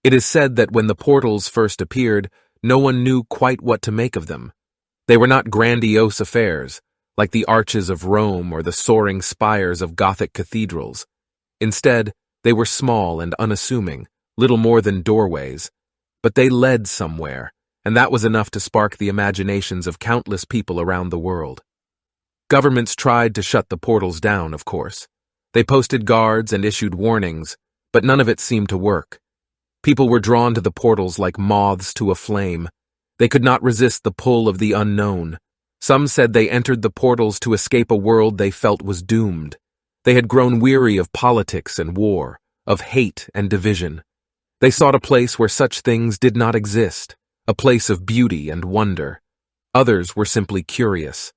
It is said that when the portals first appeared, no one knew quite what to make of them. They were not grandiose affairs, like the arches of Rome or the soaring spires of Gothic cathedrals. Instead, they were small and unassuming, little more than doorways. But they led somewhere, and that was enough to spark the imaginations of countless people around the world. Governments tried to shut the portals down, of course. They posted guards and issued warnings, but none of it seemed to work. People were drawn to the portals like moths to a flame. They could not resist the pull of the unknown. Some said they entered the portals to escape a world they felt was doomed. They had grown weary of politics and war, of hate and division. They sought a place where such things did not exist, a place of beauty and wonder. Others were simply curious.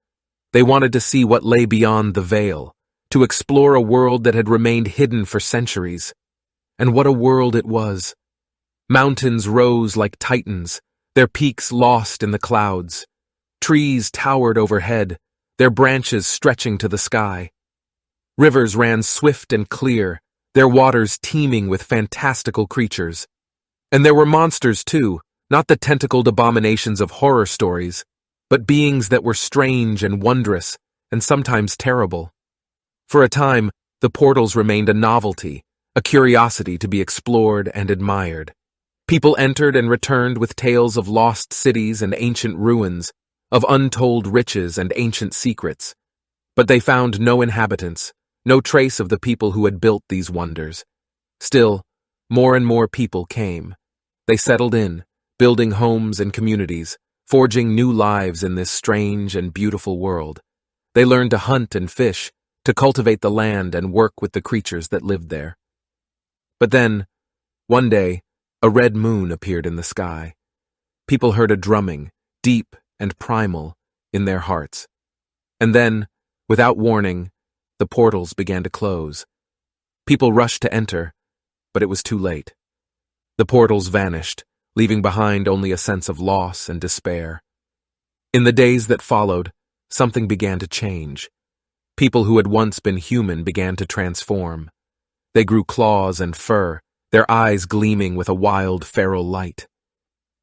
They wanted to see what lay beyond the veil, to explore a world that had remained hidden for centuries. And what a world it was! Mountains rose like titans, their peaks lost in the clouds. Trees towered overhead, their branches stretching to the sky. Rivers ran swift and clear, their waters teeming with fantastical creatures. And there were monsters too, not the tentacled abominations of horror stories, but beings that were strange and wondrous, and sometimes terrible. For a time, the portals remained a novelty, a curiosity to be explored and admired. People entered and returned with tales of lost cities and ancient ruins, of untold riches and ancient secrets. But they found no inhabitants, no trace of the people who had built these wonders. Still, more and more people came. They settled in, building homes and communities, forging new lives in this strange and beautiful world. They learned to hunt and fish, to cultivate the land and work with the creatures that lived there. But then, one day, a red moon appeared in the sky. People heard a drumming, deep and primal, in their hearts. And then, without warning, the portals began to close. People rushed to enter, but it was too late. The portals vanished, leaving behind only a sense of loss and despair. In the days that followed, something began to change. People who had once been human began to transform. They grew claws and fur, their eyes gleaming with a wild, feral light.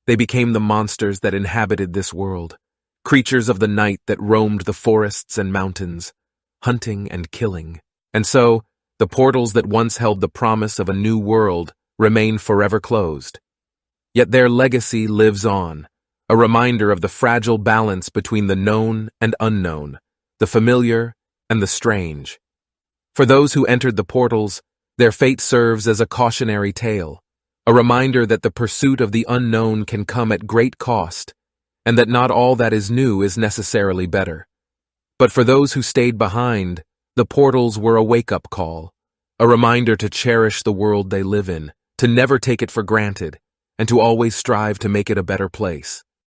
They became the monsters that inhabited this world, creatures of the night that roamed the forests and mountains, hunting and killing. And so, the portals that once held the promise of a new world remain forever closed. Yet their legacy lives on, a reminder of the fragile balance between the known and unknown, the familiar and the strange. For those who entered the portals, their fate serves as a cautionary tale, a reminder that the pursuit of the unknown can come at great cost, and that not all that is new is necessarily better. But for those who stayed behind, the portals were a wake-up call, a reminder to cherish the world they live in, to never take it for granted, and to always strive to make it a better place.